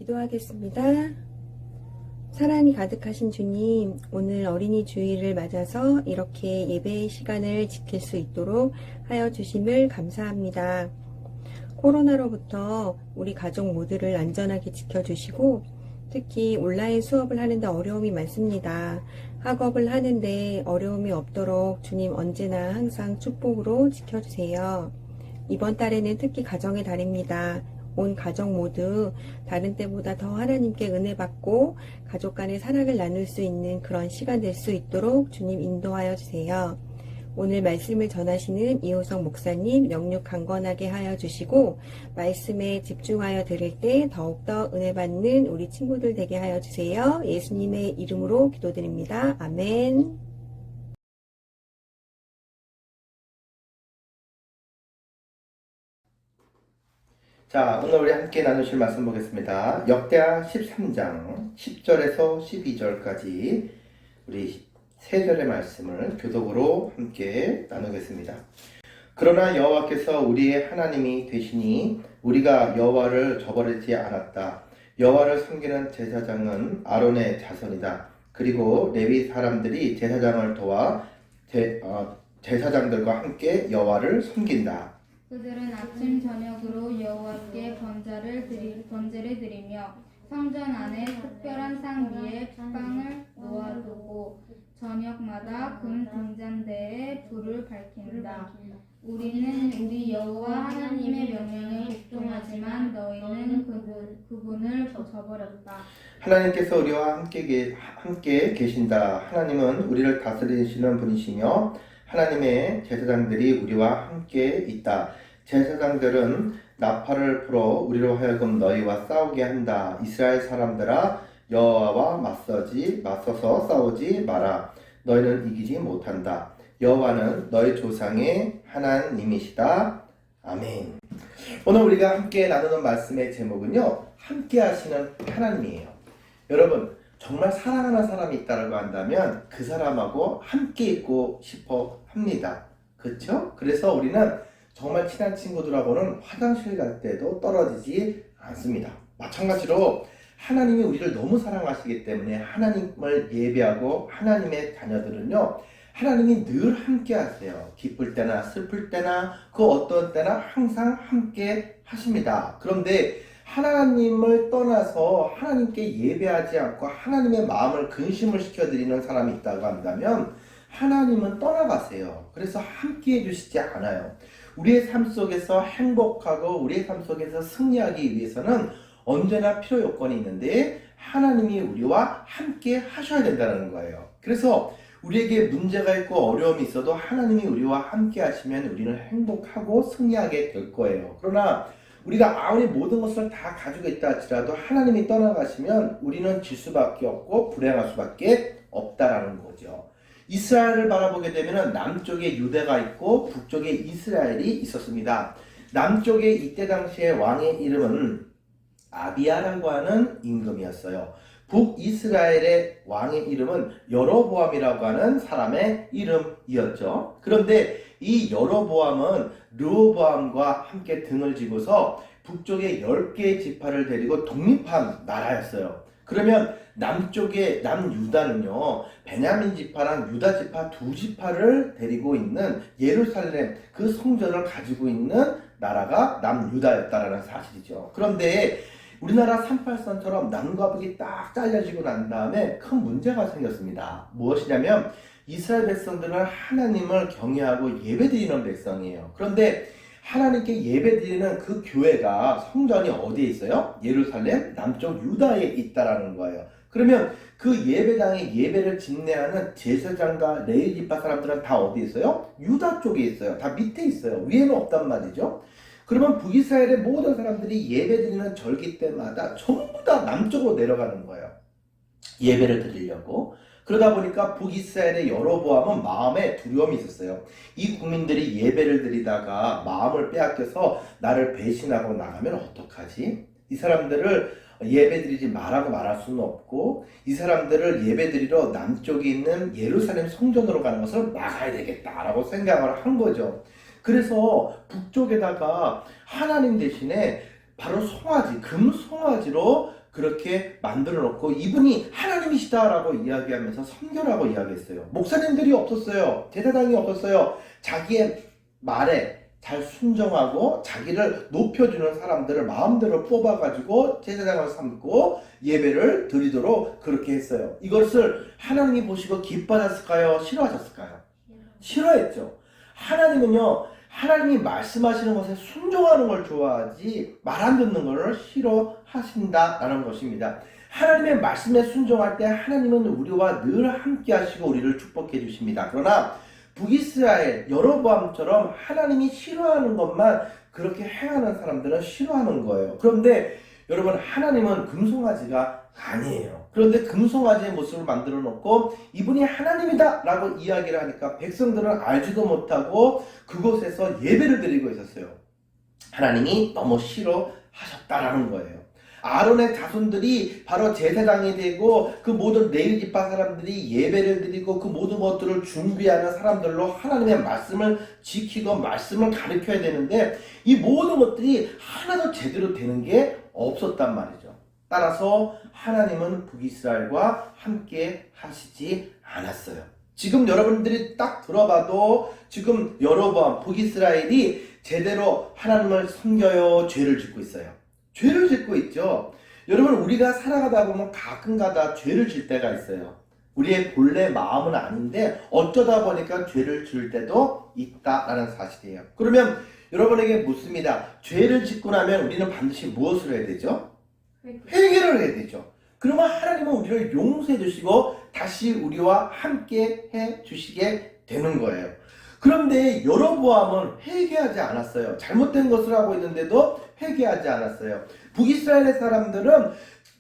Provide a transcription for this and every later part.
기도하겠습니다. 사랑이 가득하신 주님, 오늘 어린이 주일을 맞아서 이렇게 예배의 시간을 지킬 수 있도록 하여 주심을 감사합니다. 코로나로부터 우리 가족 모두를 안전하게 지켜주시고 특히 온라인 수업을 하는데 어려움이 많습니다. 학업을 하는데 어려움이 없도록 주님 언제나 항상 축복으로 지켜주세요. 이번 달에는 특히 가정의 달입니다. 온 가족 모두 다른 때보다 더 하나님께 은혜 받고 가족 간의 사랑을 나눌 수 있는 그런 시간 될 수 있도록 주님 인도하여 주세요. 오늘 말씀을 전하시는 이호성 목사님 영육 강건하게 하여 주시고 말씀에 집중하여 들을 때 더욱더 은혜 받는 우리 친구들 되게 하여 주세요. 예수님의 이름으로 기도드립니다. 아멘. 자, 오늘 우리 함께 나누실 말씀 보겠습니다. 역대하 13장 10절에서 12절까지 우리 세 절의 말씀을 교독으로 함께 나누겠습니다. 그러나 여호와께서 우리의 하나님이 되시니 우리가 여호와를 저버리지 않았다. 여호와를 섬기는 제사장은 아론의 자손이다. 그리고 레위 사람들이 제사장을 도와 제사장들과 함께 여호와를 섬긴다. 그들은 아침 저녁으로 여호와께 번제를 드리며 성전 안에 특별한 상 위에 빵을 놓아두고 저녁마다 금 등잔대에 불을 밝힌다. 우리는 우리 여호와 하나님의 명령에 복종하지만 너희는 그분을 저버렸다. 하나님께서 우리와 함께 계신다. 하나님은 우리를 다스리시는 분이시며 하나님의 제사장들이 우리와 함께 있다. 제사장들은 나팔을 불어 우리로 하여금 너희와 싸우게 한다. 이스라엘 사람들아, 여호와와 맞서서 싸우지 마라. 너희는 이기지 못한다. 여호와는 너희 조상의 하나님이시다. 아멘. 오늘 우리가 함께 나누는 말씀의 제목은요, 함께 하시는 하나님이에요. 여러분, 정말 사랑하는 사람이 있다고 한다면 그 사람하고 함께 있고 싶어 합니다. 그렇죠? 그래서 우리는 정말 친한 친구들하고는 화장실 갈 때도 떨어지지 않습니다. 마찬가지로 하나님이 우리를 너무 사랑하시기 때문에 하나님을 예배하고 하나님의 자녀들은요, 하나님이 늘 함께 하세요. 기쁠 때나 슬플 때나 그 어떤 때나 항상 함께 하십니다. 그런데 하나님을 떠나서 하나님께 예배하지 않고 하나님의 마음을 근심을 시켜드리는 사람이 있다고 한다면 하나님은 떠나가세요. 그래서 함께 해주시지 않아요. 우리의 삶 속에서 행복하고 우리의 삶 속에서 승리하기 위해서는 언제나 필요 요건이 있는데 하나님이 우리와 함께 하셔야 된다는 거예요. 그래서 우리에게 문제가 있고 어려움이 있어도 하나님이 우리와 함께 하시면 우리는 행복하고 승리하게 될 거예요. 그러나 우리가 아무리 모든 것을 다 가지고 있다 할지라도 하나님이 떠나가시면 우리는 질 수밖에 없고 불행할 수밖에 없다라는 거죠. 이스라엘을 바라보게 되면 남쪽에 유대가 있고 북쪽에 이스라엘이 있었습니다. 남쪽에 이때 당시의 왕의 이름은 아비야라고 하는 임금이었어요. 북이스라엘의 왕의 이름은 여로보암이라고 하는 사람의 이름이었죠. 그런데 이 여로보암은 르호보암과 함께 등을 지고서 북쪽에 10개의 지파를 데리고 독립한 나라였어요. 그러면 남쪽의 남유다는요, 베냐민 지파랑 유다 지파 두 지파를 데리고 있는 예루살렘 그 성전을 가지고 있는 나라가 남유다였다라는 사실이죠. 그런데 우리나라 38선처럼 남과 북이 딱 잘려지고 난 다음에 큰 문제가 생겼습니다. 무엇이냐면 이스라엘 백성들은 하나님을 경외하고 예배드리는 백성이에요. 그런데 하나님께 예배드리는 그 교회가 성전이 어디에 있어요? 예루살렘 남쪽 유다에 있다라는 거예요. 그러면 그 예배당에 예배를 집례하는 제사장과 레위 지파 사람들은 다 어디에 있어요? 유다 쪽에 있어요. 다 밑에 있어요. 위에는 없단 말이죠. 그러면 북이스라엘의 모든 사람들이 예배드리는 절기 때마다 전부 다 남쪽으로 내려가는 거예요. 예배를 드리려고. 그러다 보니까 북이스라엘의 여로보암은 마음에 두려움이 있었어요. 이 국민들이 예배를 드리다가 마음을 빼앗겨서 나를 배신하고 나가면 어떡하지? 이 사람들을 예배드리지 말라고 말할 수는 없고 이 사람들을 예배드리러 남쪽에 있는 예루살렘 성전으로 가는 것을 막아야 되겠다라고 생각을 한 거죠. 그래서 북쪽에다가 하나님 대신에 바로 송아지, 금 송아지로 그렇게 만들어 놓고 이분이 하나님이시다라고 이야기하면서 선교라고 이야기했어요. 목사님들이 없었어요. 제사장이 없었어요. 자기의 말에 잘 순종하고 자기를 높여주는 사람들을 마음대로 뽑아가지고 제사장을 삼고 예배를 드리도록 그렇게 했어요. 이것을 하나님이 보시고 기뻐하셨을까요? 싫어하셨을까요? 싫어했죠. 하나님은요, 하나님이 말씀하시는 것에 순종하는 걸 좋아하지 말 안 듣는 것을 싫어하신다라는 것입니다. 하나님의 말씀에 순종할 때 하나님은 우리와 늘 함께 하시고 우리를 축복해 주십니다. 그러나 북이스라엘 여로보암처럼 하나님이 싫어하는 것만 그렇게 행하는 사람들은 싫어하는 거예요. 그런데 여러분, 하나님은 금송아지가 아니에요. 그런데 금송아지의 모습을 만들어 놓고 이분이 하나님이다 라고 이야기를 하니까 백성들은 알지도 못하고 그곳에서 예배를 드리고 있었어요. 하나님이 너무 싫어하셨다라는 거예요. 아론의 자손들이 바로 제사장이 되고 그 모든 레위 지파 사람들이 예배를 드리고 그 모든 것들을 준비하는 사람들로 하나님의 말씀을 지키고 말씀을 가르쳐야 되는데 이 모든 것들이 하나도 제대로 되는 게 없었단 말이죠. 따라서 하나님은 북이스라엘과 함께 하시지 않았어요. 지금 여러분들이 딱 들어봐도 지금 여로보암 북이스라엘이 제대로 하나님을 섬겨요, 죄를 짓고 있어요. 죄를 짓고 있죠. 여러분, 우리가 살아가다 보면 가끔가다 죄를 질 때가 있어요. 우리의 본래 마음은 아닌데 어쩌다 보니까 죄를 지을 때도 있다라는 사실이에요. 그러면 여러분에게 묻습니다. 죄를 짓고 나면 우리는 반드시 무엇을 해야 되죠? 회개를 해야 되죠. 그러면 하나님은 우리를 용서해 주시고 다시 우리와 함께 해 주시게 되는 거예요. 그런데 여로보암은 회개하지 않았어요. 잘못된 것을 하고 있는데도 회개하지 않았어요. 북이스라엘의 사람들은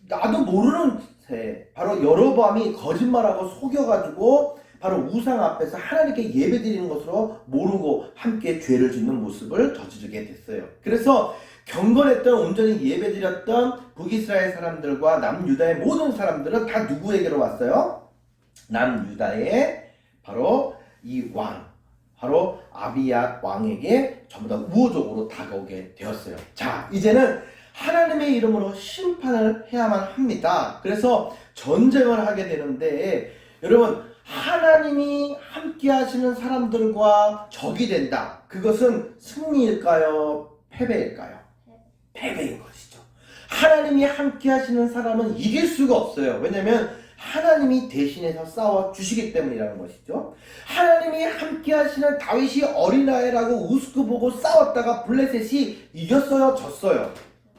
나도 모르는 새 바로 여로보암이 거짓말하고 속여가지고 바로 우상 앞에서 하나님께 예배드리는 것으로 모르고 함께 죄를 짓는 모습을 저지르게 됐어요. 그래서 경건했던 온전히 예배드렸던 북이스라엘 사람들과 남유다의 모든 사람들은 다 누구에게로 왔어요? 남유다의 바로 이 왕, 바로 아비야 왕에게 전부 다 우호적으로 다가오게 되었어요. 자, 이제는 하나님의 이름으로 심판을 해야만 합니다. 그래서 전쟁을 하게 되는데 여러분, 하나님이 함께 하시는 사람들과 적이 된다. 그것은 승리일까요? 패배일까요? 패배인 것이죠. 하나님이 함께 하시는 사람은 이길 수가 없어요. 왜냐하면 하나님이 대신해서 싸워 주시기 때문이라는 것이죠. 하나님이 함께 하시는 다윗이 어린아이라고 우습게 보고 싸웠다가 블레셋이 이겼어요, 졌어요?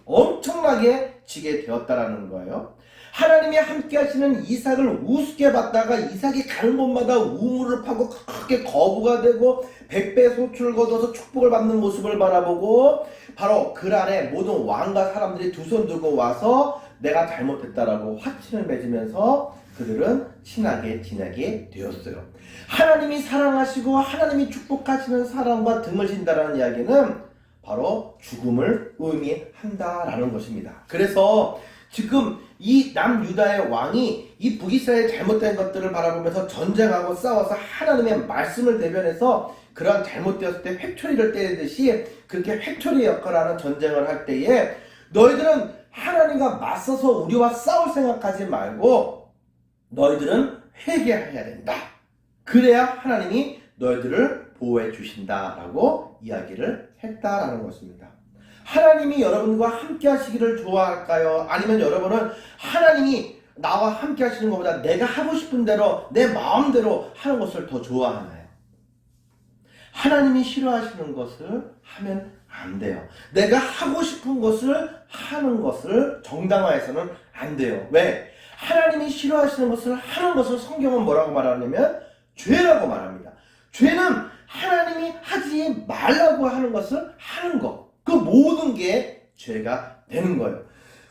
엄청나게 지게 되었다라는 거예요. 하나님이 함께 하시는 이삭을 우습게 봤다가 이삭이 가는 곳마다 우물을 파고 크게 거부가 되고 100배 소출을 거둬서 축복을 받는 모습을 바라보고 바로 그 안에 모든 왕과 사람들이 두 손 들고 와서 내가 잘못했다라고 화친을 맺으면서 그들은 친하게 지내게 되었어요. 하나님이 사랑하시고 하나님이 축복하시는 사람과 등을 진다라는 이야기는 바로 죽음을 의미한다라는 것입니다. 그래서 지금 이 남유다의 왕이 이 북이스라엘 잘못된 것들을 바라보면서 전쟁하고 싸워서 하나님의 말씀을 대변해서 그러한 잘못되었을 때 회초리를 때리듯이 그렇게 회초리 역할을 하는 전쟁을 할 때에 너희들은 하나님과 맞서서 우리와 싸울 생각하지 말고 너희들은 회개해야 된다. 그래야 하나님이 너희들을 보호해 주신다라고 이야기를 했다라는 것입니다. 하나님이 여러분과 함께 하시기를 좋아할까요? 아니면 여러분은 하나님이 나와 함께 하시는 것보다 내가 하고 싶은 대로 내 마음대로 하는 것을 더 좋아하나요? 하나님이 싫어하시는 것을 하면 안 돼요. 내가 하고 싶은 것을 하는 것을 정당화해서는 안 돼요. 왜? 하나님이 싫어하시는 것을 하는 것을 성경은 뭐라고 말하냐면 죄라고 말합니다. 죄는 하나님이 하지 말라고 하는 것을 하는 것. 그 모든 게 죄가 되는 거예요.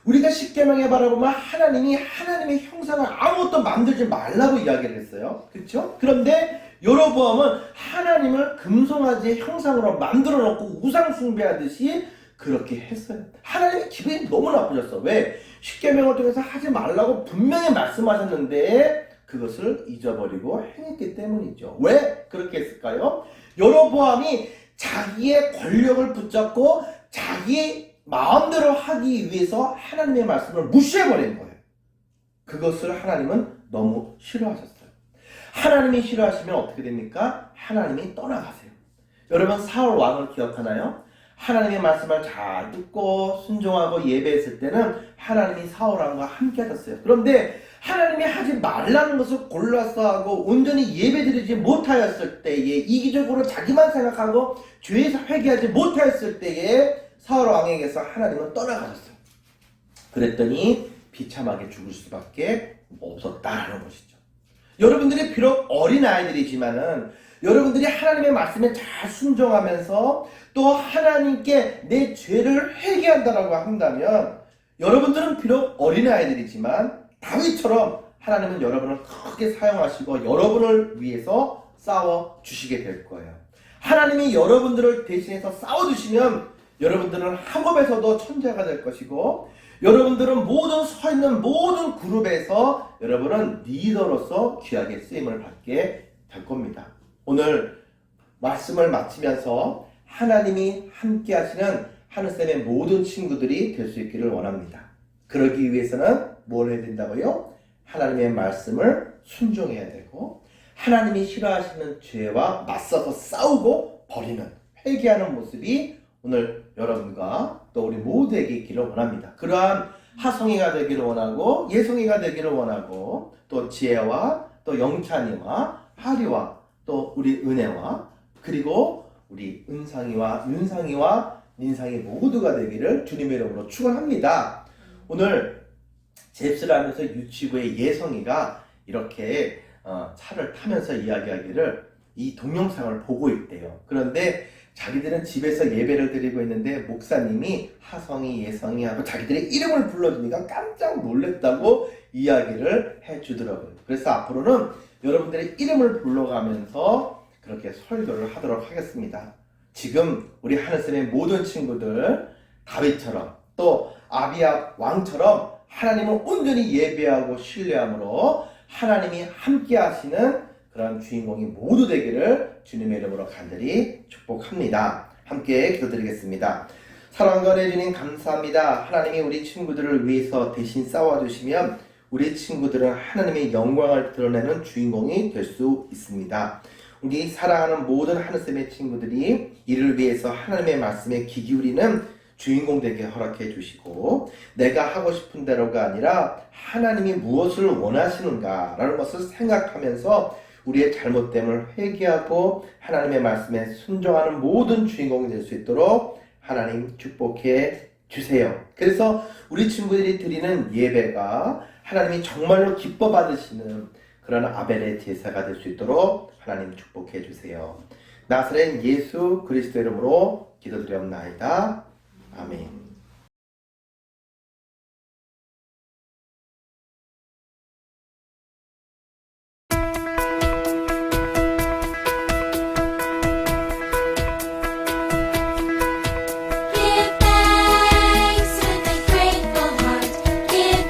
우리가 십계명에 바라보면 하나님이 하나님의 형상을 아무것도 만들지 말라고 이야기를 했어요. 그렇죠? 그런데 여로보암은 하나님을 금송아지의 형상으로 만들어 놓고 우상 숭배하듯이 그렇게 했어요. 하나님의 기분이 너무 나쁘셨어. 왜? 십계명을 통해서 하지 말라고 분명히 말씀하셨는데 그것을 잊어버리고 행했기 때문이죠. 왜 그렇게 했을까요? 여로보암이 자기의 권력을 붙잡고 자기의 마음대로 하기 위해서 하나님의 말씀을 무시해버린 거예요. 그것을 하나님은 너무 싫어하셨어요. 하나님이 싫어하시면 어떻게 됩니까? 하나님이 떠나가세요. 여러분 사울 왕을 기억하나요? 하나님의 말씀을 잘 듣고 순종하고 예배했을 때는 하나님이 사울 왕과 함께 하셨어요. 그런데 하나님이 하지 말라는 것을 골라서 하고 온전히 예배드리지 못하였을 때에, 이기적으로 자기만 생각하고 죄에서 회개하지 못하였을 때에 사울 왕에게서 하나님은 떠나가셨어요. 그랬더니 비참하게 죽을 수밖에 없었다라는 것이죠. 여러분들이 비록 어린아이들이지만은 여러분들이 하나님의 말씀에 잘 순종하면서 또 하나님께 내 죄를 회개한다라고 한다면, 여러분들은 비록 어린아이들이지만 다윗처럼 하나님은 여러분을 크게 사용하시고 여러분을 위해서 싸워주시게 될 거예요. 하나님이 여러분들을 대신해서 싸워주시면 여러분들은 학업에서도 천재가 될 것이고, 여러분들은 모든 서 있는 모든 그룹에서 여러분은 리더로서 귀하게 쓰임을 받게 될 겁니다. 오늘 말씀을 마치면서 하나님이 함께 하시는 하늘쌤의 모든 친구들이 될 수 있기를 원합니다. 그러기 위해서는 뭘 해야 된다고요? 하나님의 말씀을 순종해야 되고, 하나님이 싫어하시는 죄와 맞서서 싸우고 버리는, 회개하는 모습이 오늘 여러분과 또 우리 모두에게 있기를 원합니다. 그러한 하성이가 되기를 원하고, 예성이가 되기를 원하고, 또 지혜와 또 영찬이와 하리와 또 우리 은혜와 그리고 우리 은상이와 윤상이와 민상이 모두가 되기를 주님의 이름으로 축원합니다. 오늘 잽스를 하면서 유치부의 예성이가 이렇게 차를 타면서 이야기하기를 이 동영상을 보고 있대요. 그런데 자기들은 집에서 예배를 드리고 있는데 목사님이 하성이, 예성이 하고 자기들의 이름을 불러주니까 깜짝 놀랐다고 이야기를 해주더라고요. 그래서 앞으로는 여러분들의 이름을 불러가면서 그렇게 설교를 하도록 하겠습니다. 지금 우리 하늘쌤의 모든 친구들 다윗처럼 또 아비야 왕처럼 하나님을 온전히 예배하고 신뢰함으로 하나님이 함께 하시는 그런 주인공이 모두 되기를 주님의 이름으로 간절히 축복합니다. 함께 기도드리겠습니다. 사랑과 은혜 주님 감사합니다. 하나님이 우리 친구들을 위해서 대신 싸워주시면 우리 친구들은 하나님의 영광을 드러내는 주인공이 될 수 있습니다. 우리 사랑하는 모든 하늘쌤의 친구들이 이를 위해서 하나님의 말씀에 귀 기울이는 주인공 되게 허락해 주시고, 내가 하고 싶은 대로가 아니라 하나님이 무엇을 원하시는가 라는 것을 생각하면서 우리의 잘못됨을 회개하고 하나님의 말씀에 순종하는 모든 주인공이 될 수 있도록 하나님 축복해 주세요. 그래서 우리 친구들이 드리는 예배가 하나님이 정말로 기뻐 받으시는 그런 아벨의 제사가 될 수 있도록 하나님 축복해 주세요. 나사렛 예수 그리스도 이름으로 기도드렸나이다. 아멘. Give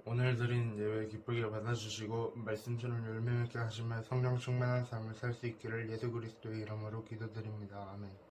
오늘 드린 예배 기쁘게 받아주시고 말씀처럼 열매 맺게 하시며 성령 충만한 삶을 살 수 있기를 예수 그리스도의 이름으로 기도드립니다. 아멘.